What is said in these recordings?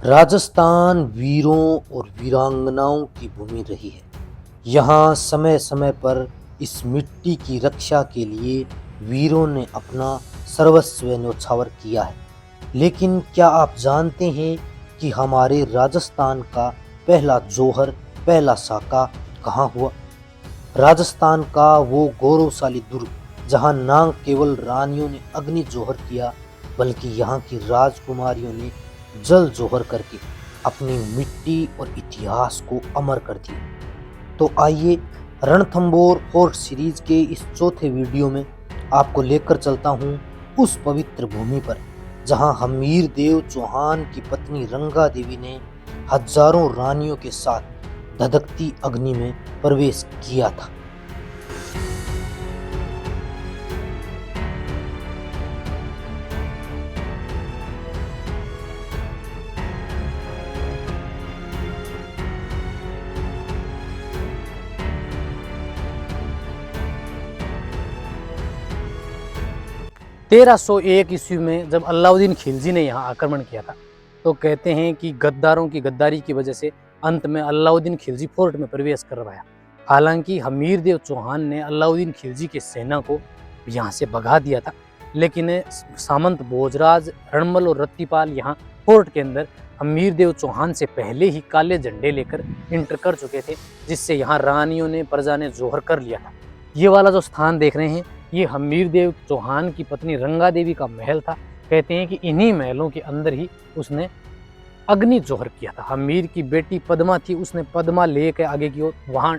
राजस्थान वीरों और वीरांगनाओं की भूमि रही है। यहाँ समय समय पर इस मिट्टी की रक्षा के लिए वीरों ने अपना सर्वस्व न्योछावर किया है। लेकिन क्या आप जानते हैं कि हमारे राजस्थान का पहला जौहर, पहला साका कहाँ हुआ? राजस्थान का वो गौरवशाली दुर्ग जहाँ न केवल रानियों ने अग्नि जौहर किया, बल्कि यहाँ की राजकुमारियों ने जल जौहर करके अपनी मिट्टी और इतिहास को अमर कर दिया। तो आइए रणथंबोर फोर्ट सीरीज के इस चौथे वीडियो में आपको लेकर चलता हूँ उस पवित्र भूमि पर जहाँ हमीर देव चौहान की पत्नी रंगा देवी ने हजारों रानियों के साथ धधकती अग्नि में प्रवेश किया था। तेरह सौ एक ईस्वी में जब अलाउद्दीन खिलजी ने यहाँ आक्रमण किया था, तो कहते हैं कि गद्दारों की गद्दारी की वजह से अंत में अलाउद्दीन खिलजी फोर्ट में प्रवेश करवाया। हालांकि हमीर देव चौहान ने अलाउद्दीन खिलजी की सेना को यहाँ से भगा दिया था, लेकिन सामंत भोजराज, रणमल और रत्तीपाल यहाँ फोर्ट के अंदर हमीर देव चौहान से पहले ही काले झंडे लेकर इंटर कर चुके थे, जिससे यहाँ रानियों ने, प्रजा ने जोहर कर लिया था। ये वाला जो स्थान देख रहे हैं, ये हमीर देव चौहान की पत्नी रंगा देवी का महल था। कहते हैं कि इन्हीं महलों के अंदर ही उसने अग्नि जौहर किया था। हमीर की बेटी पद्मा थी, उसने पद्मा ले के आगे की ओर वहाँ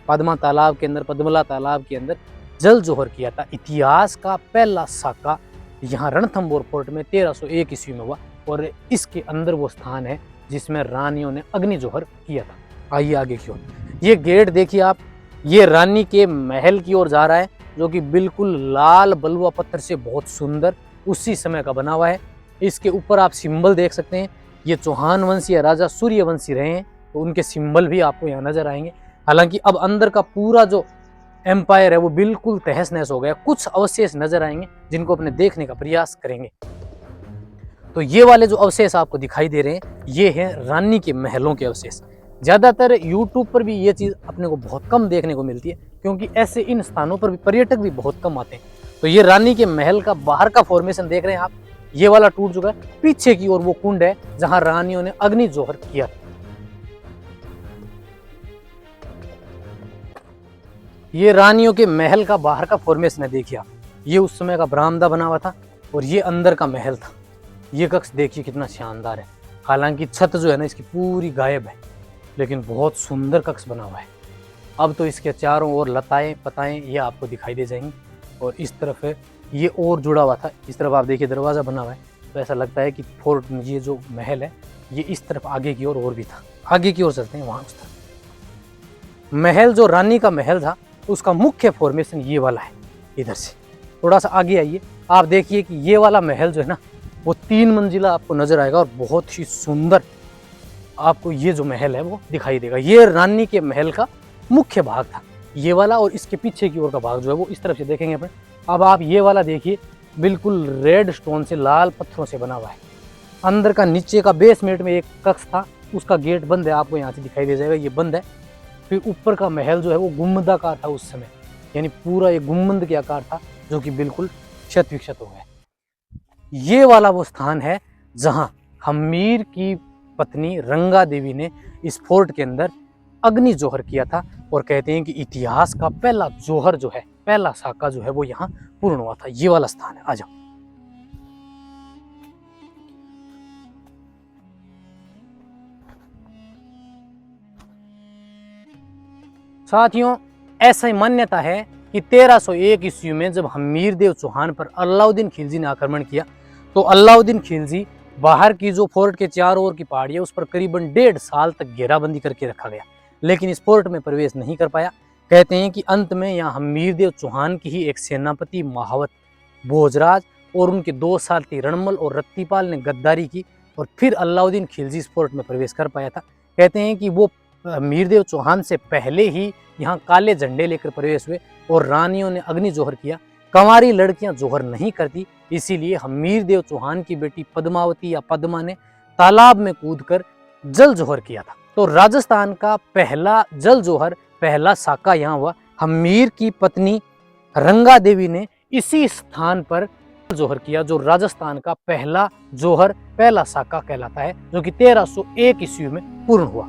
पद्मा तालाब के अंदर, पद्मला तालाब के अंदर जल जौहर किया था। इतिहास का पहला साका यहाँ रणथंबोर फोर्ट में 1301 ईस्वी में हुआ और इसके अंदर वो स्थान है जिसमें रानियों ने अग्नि जौहर किया था। आइए आगे की ओर, ये गेट देखिए आप, ये रानी के महल की ओर जा रहा है, जो कि बिल्कुल लाल बलुआ पत्थर से बहुत सुंदर उसी समय का बना हुआ है। इसके ऊपर आप सिंबल देख सकते हैं, ये चौहान वंशी या राजा सूर्यवंशी रहे हैं, तो उनके सिंबल भी आपको यहाँ नजर आएंगे। हालांकि अब अंदर का पूरा जो एम्पायर है वो बिल्कुल तहस नहस हो गया। कुछ अवशेष नजर आएंगे जिनको अपने देखने का प्रयास करेंगे। तो ये वाले जो अवशेष आपको दिखाई दे रहे हैं, ये हैं रानी के महलों के अवशेष। ज्यादातर यूट्यूब पर भी ये चीज अपने को बहुत कम देखने को मिलती है, क्योंकि ऐसे इन स्थानों पर भी पर्यटक भी बहुत कम आते हैं। तो ये रानी के महल का बाहर का फॉर्मेशन देख रहे हैं आप, ये वाला टूट चुका है। पीछे की ओर वो कुंड है जहां रानियों ने अग्नि जौहर किया था। ये रानियों के महल का बाहर का फॉर्मेशन है, देखिए आप। ये उस समय का बरामदा बना हुआ था और ये अंदर का महल था। ये कक्ष देखिए कितना शानदार है। हालांकि छत जो है ना इसकी पूरी गायब है, लेकिन बहुत सुंदर कक्ष बना हुआ है। अब तो इसके चारों ओर लताएं पताएं ये आपको दिखाई दे जाएंगी और इस तरफ है ये और जुड़ा हुआ था। इस तरफ आप देखिए दरवाज़ा बना हुआ है, तो ऐसा लगता है कि फोर्ट ये जो महल है ये इस तरफ आगे की ओर और भी था। आगे की ओर चलते हैं, वहाँ उस तरफ महल जो रानी का महल था उसका मुख्य फॉर्मेशन ये वाला है। इधर से थोड़ा सा आगे आइए, आप देखिए कि ये वाला महल जो है ना वो 3 मंजिला आपको नजर आएगा और बहुत ही सुंदर आपको ये जो महल है वो दिखाई देगा। ये रानी के महल का मुख्य भाग था ये वाला, और इसके पीछे की ओर का भाग जो है वो इस तरफ से देखेंगे अपन। अब आप ये वाला देखिए, बिल्कुल रेड स्टोन से, लाल पत्थरों से बना हुआ है। अंदर का नीचे का बेसमेंट में एक कक्ष था, उसका गेट बंद है, आपको यहाँ से दिखाई दे जाएगा, ये बंद है। फिर ऊपर का महल जो है वो गुम्बदाकार था उस समय, यानी पूरा एक गुम्बद के आकार था, जो कि बिल्कुल क्षत विक्षत हो गया। ये वाला वो स्थान है जहाँ हमीर की पत्नी रंगा देवी ने इस फोर्ट के अंदर अग्नि जौहर किया था, और कहते हैं कि इतिहास का पहला जौहर जो है, पहला साका जो है वो यहाँ पूर्ण हुआ था। ये वाला स्थान है, आ जाओ। साथियों, ऐसा मान्यता है कि 1301 ईस्वी में जब हमीर देव चौहान पर अलाउद्दीन खिलजी ने आक्रमण किया, तो अलाउद्दीन खिलजी बाहर की जो फोर्ट के चारों ओर की पहाड़ी है उस पर करीबन 1.5 साल तक घेराबंदी करके रखा गया, लेकिन इस फोर्ट में प्रवेश नहीं कर पाया। कहते हैं कि अंत में यहाँ हमीर देव चौहान की ही एक सेनापति महावत भोजराज और उनके 2 साथी रणमल और रत्तीपाल ने गद्दारी की, और फिर अलाउद्दीन खिलजी इस फोर्ट में प्रवेश कर पाया था। कहते हैं कि वो हमीर देव चौहान से पहले ही यहाँ काले झंडे लेकर प्रवेश हुए और रानियों ने अग्नि जौहर किया। कंवारी लड़कियां जौहर नहीं करती, इसीलिए हमीर देव चौहान की बेटी पद्मावती या पद्मा ने तालाब में कूदकर जल जोहर किया था। तो राजस्थान का पहला जल जोहर, पहला साका यहाँ हुआ। हमीर की पत्नी रंगा देवी ने इसी स्थान पर जोहर किया, जो राजस्थान का पहला जोहर, पहला साका कहलाता है, जो कि 1301 ईस्वी में पूर्ण हुआ।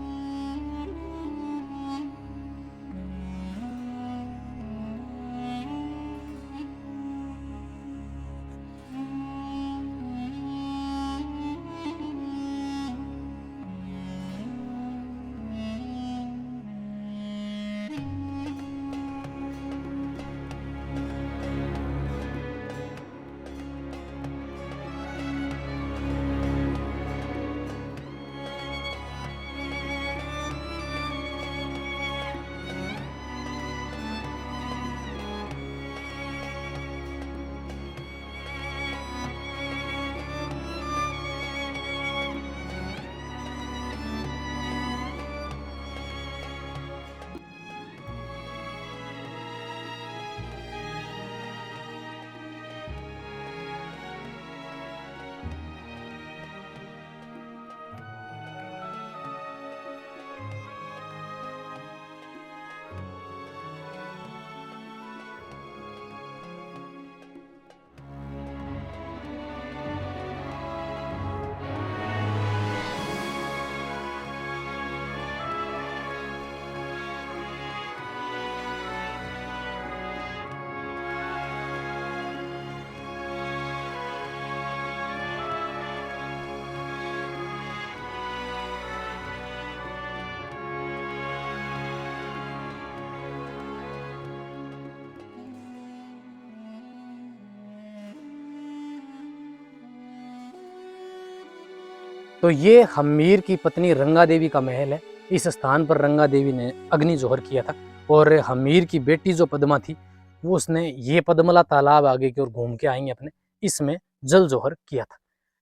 तो ये हमीर की पत्नी रंगा देवी का महल है। इस स्थान पर रंगा देवी ने अग्नि जोहर किया था, और हमीर की बेटी जो पद्मा थी, वो उसने ये पद्मला तालाब आगे की ओर घूम के आएंगे अपने, इसमें जल जोहर किया था।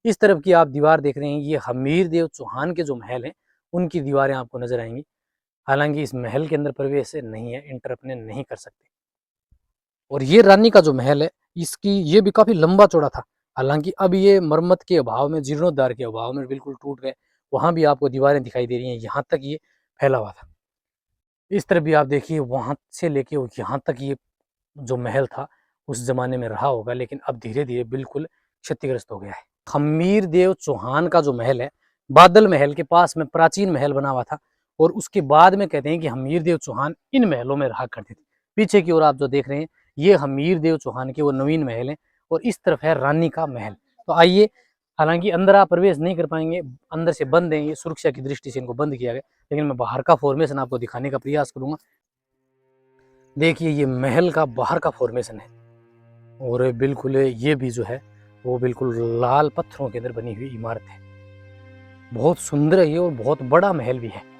इस तरफ की आप दीवार देख रहे हैं, ये हमीर देव चौहान के जो महल हैं उनकी दीवारें आपको नजर आएंगी। हालांकि इस महल के अंदर प्रवेश नहीं है, इंटर अपने नहीं कर सकते। और ये रानी का जो महल है, इसकी ये भी काफी लंबा चौड़ा था। हालांकि अब ये मरम्मत के अभाव में, जीर्णोद्धार के अभाव में बिल्कुल टूट गए। वहां भी आपको दीवारें दिखाई दे रही हैं, यहाँ तक ये फैला हुआ था। इस तरफ भी आप देखिए, वहां से लेके यहाँ तक ये जो महल था उस जमाने में रहा होगा, लेकिन अब धीरे धीरे बिल्कुल क्षतिग्रस्त हो गया है। हमीर देव चौहान का जो महल है, बादल महल के पास में प्राचीन महल बना हुआ था, और उसके बाद में कहते हैं कि हमीर देव चौहान इन महलों में रहा करते थे। पीछे की ओर आप जो देख रहे हैं, ये हमीर देव चौहान के वो नवीन महल हैं, और इस तरफ है रानी का महल। तो आइए, हालांकि अंदर आप प्रवेश नहीं कर पाएंगे, अंदर से बंद है, ये सुरक्षा की दृष्टि से इनको बंद किया गया, लेकिन मैं बाहर का फॉर्मेशन आपको दिखाने का प्रयास करूंगा। देखिए, ये महल का बाहर का फॉर्मेशन है, और बिल्कुल ये भी जो है वो बिल्कुल लाल पत्थरों के अंदर बनी हुई इमारत है। बहुत सुंदर है ये, और बहुत बड़ा महल भी है।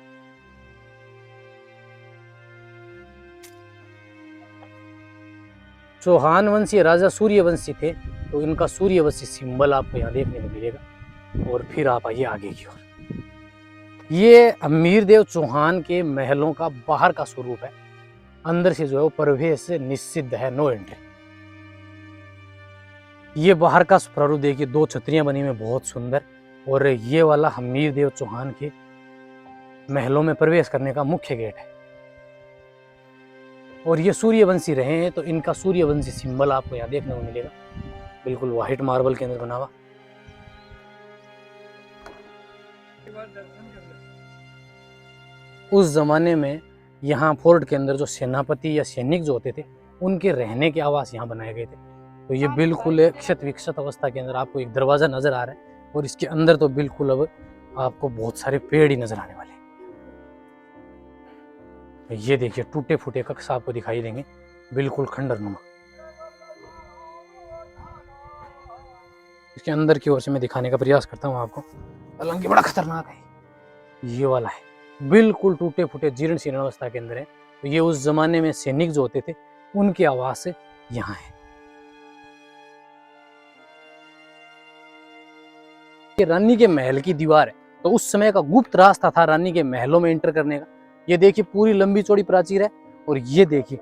चौहान वंशीय राजा सूर्यवंशी थे, तो इनका सूर्यवंशी सिंबल आपको यहाँ देखने को मिलेगा। और फिर आप आइए आगे की ओर। ये हमीर देव चौहान के महलों का बाहर का स्वरूप है। अंदर से जो है वो प्रवेश निषिद्ध है, नो एंट्री। ये बाहर का प्रारूप देखिए, 2 छतरियां बनी हुई, बहुत सुंदर। और ये वाला हमीर देव चौहान के महलों में प्रवेश करने का मुख्य गेट है। और ये सूर्यवंशी रहे हैं, तो इनका सूर्यवंशी सिंबल आपको यहाँ देखने को मिलेगा, बिल्कुल व्हाइट मार्बल के अंदर बना हुआ। उस जमाने में यहाँ फोर्ट के अंदर जो सेनापति या सैनिक जो होते थे, उनके रहने के आवास यहाँ बनाए गए थे। तो ये बिल्कुल क्षत विक्षत अवस्था के अंदर आपको एक दरवाजा नजर आ रहा है, और इसके अंदर तो बिल्कुल अब आपको बहुत सारे पेड़ ही नजर आने वाले हैं। ये देखिए, टूटे फूटे कक्ष आपको दिखाई देंगे, बिल्कुल खंडरनुमा। इसके अंदर की ओर से मैं दिखाने का प्रयास करता हूँ आपको, हालांकि बड़ा खतरनाक है। ये वाला है, बिल्कुल टूटे फूटे जीर्ण शीर्ण अवस्था के अंदर है। तो ये उस जमाने में सैनिक जो होते थे, उनके आवास यहाँ है। ये रानी के महल की दीवार है, तो उस समय का गुप्त रास्ता था रानी के महलों में एंटर करने का। ये देखिए, पूरी लंबी चौड़ी प्राचीर है, और ये देखिए,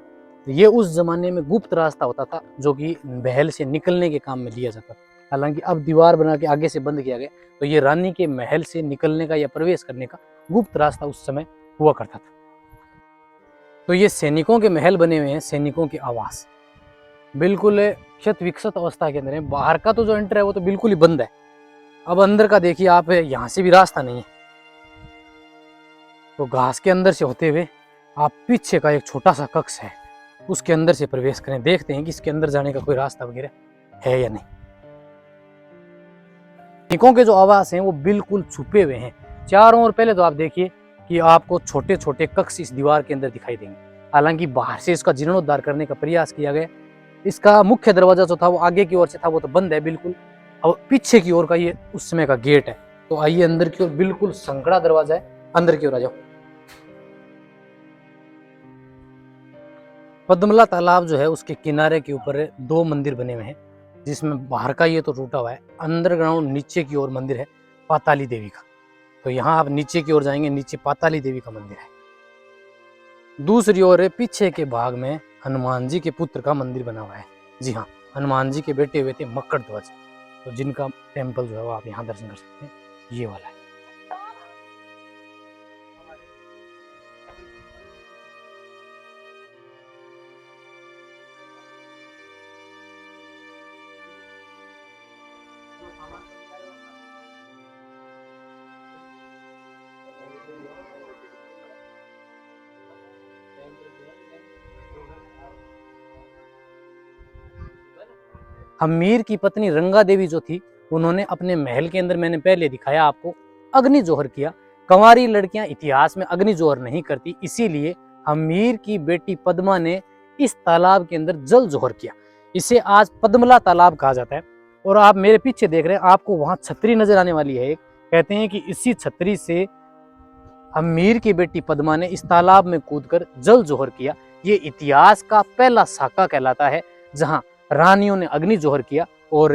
ये उस जमाने में गुप्त रास्ता होता था, जो कि महल से निकलने के काम में लिया जाता था। हालांकि अब दीवार बना के आगे से बंद किया गया। तो ये रानी के महल से निकलने का या प्रवेश करने का गुप्त रास्ता उस समय हुआ करता था। तो ये सैनिकों के महल बने हुए हैं, सैनिकों के आवास बिल्कुल क्षत विकसित अवस्था के अंदर है। बाहर का तो जो एंटर है वो तो बिल्कुल ही बंद है। अब अंदर का देखिए आप, यहाँ से भी रास्ता नहीं है। तो घास के अंदर से होते हुए आप पीछे का एक छोटा सा कक्ष है, उसके अंदर से प्रवेश करें। देखते हैं कि इसके अंदर जाने का कोई रास्ता वगैरह है या नहीं। सैनिकों के जो आवास हैं वो बिल्कुल छुपे हुए हैं चारों ओर। पहले तो आप देखिए कि आपको छोटे छोटे कक्ष इस दीवार के अंदर दिखाई देंगे। हालांकि बाहर से इसका जीर्णोद्धार करने का प्रयास किया गया। इसका मुख्य दरवाजा जो था वो आगे की ओर से था, वो तो बंद है बिल्कुल। और पीछे की ओर का ये उस समय का गेट है। तो आइए अंदर की ओर, बिल्कुल संकड़ा दरवाजा है, अंदर की ओर आ जाओ। पद्मला तालाब जो है उसके किनारे के ऊपर 2 मंदिर बने हुए हैं, जिसमें बाहर का ये तो टूटा हुआ है। अंडरग्राउंड नीचे की ओर मंदिर है पाताली देवी का। तो यहाँ आप नीचे की ओर जाएंगे, नीचे पाताली देवी का मंदिर है। दूसरी ओर पीछे के भाग में हनुमान जी के पुत्र का मंदिर बना हुआ है। जी हाँ, हनुमान जी के बेटे हुए थे मकड़ ध्वज, तो जिनका टेम्पल जो है वो आप यहाँ दर्शन कर सकते हैं, ये वाला है। हमीर की पत्नी रंगा देवी जो थी, उन्होंने अपने महल के अंदर, मैंने पहले दिखाया आपको, अग्नि जोहर किया। कंवारी लड़कियां इतिहास में अग्नि जोहर नहीं करती, इसीलिए हमीर की बेटी पद्मा ने इस तालाब के अंदर जल जोहर किया। इसे आज पद्मला तालाब कहा जाता है। और आप मेरे पीछे देख रहे हैं, आपको वहां छतरी नजर आने वाली है एक। कहते हैं कि इसी छतरी से हमीर की बेटी पद्मा ने इस तालाब में कूदकर जल जोहर किया। ये इतिहास का पहला साका कहलाता है, जहां रानियों ने अग्नि जोहर किया और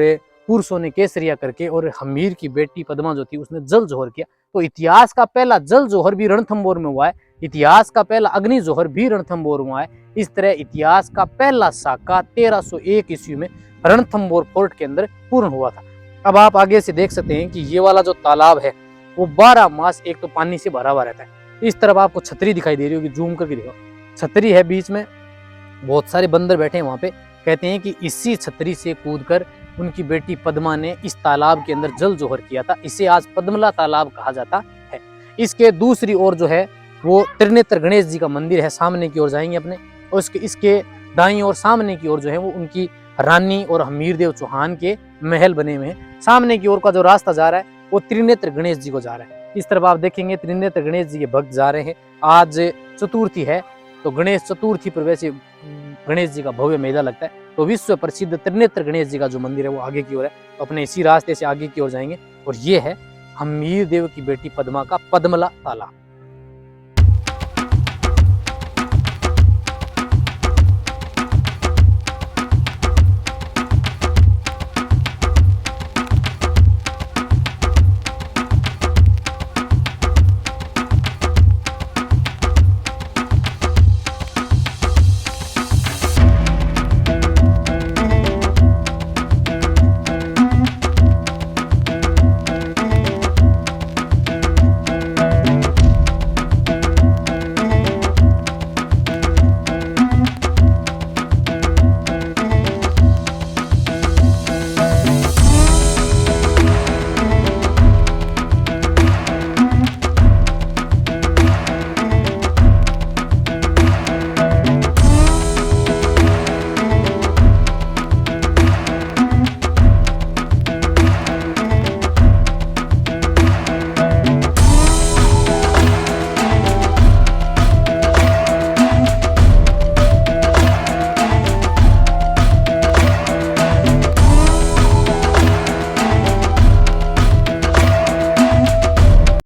पुरुषों ने केसरिया करके, और हमीर की बेटी पद्मा जो थी उसने जल जोहर किया। तो इतिहास का पहला जल जोहर भी रणथंभौर में हुआ है, इतिहास का पहला अग्नि जोहर भी रणथंभौर में हुआ है। इस तरह इतिहास का पहला साका 1301 ईस्वी में रणथंभौर फोर्ट के अंदर पूर्ण हुआ था। अब आप आगे से देख सकते हैं कि ये वाला जो तालाब है वो 12 मास एक तो पानी से भरा हुआ रहता है। इस तरफ आपको छतरी दिखाई दे रही होगी, जूम करके देखो, छतरी है बीच में, बहुत सारे बंदर बैठे हैं वहां पे। कहते हैं कि इसी छतरी से कूदकर उनकी बेटी पद्मा ने इस तालाब के अंदर जल जोहर किया था। इसे आज पद्मला तालाब कहा जाता है। इसके दूसरी ओर जो है वो त्रिनेत्र गणेश जी का मंदिर है, सामने की ओर जाएंगे अपने। और इसके दाईं ओर सामने की ओर जो है वो उनकी रानी और हमीरदेव चौहान के महल बने हुए हैं। सामने की ओर का जो रास्ता जा रहा है वो त्रिनेत्र गणेश जी को जा रहा है। इस तरफ आप देखेंगे त्रिनेत्र गणेश जी के भक्त जा रहे हैं। आज चतुर्थी है, तो गणेश चतुर्थी पर वैसे गणेश जी का भव्य मेला लगता है। तो विश्व प्रसिद्ध त्रिनेत्र गणेश जी का जो मंदिर है वो आगे की ओर है। तो अपने इसी रास्ते से आगे की ओर जाएंगे, और ये है हमीरदेव की बेटी पद्मा का पद्मला तालाब।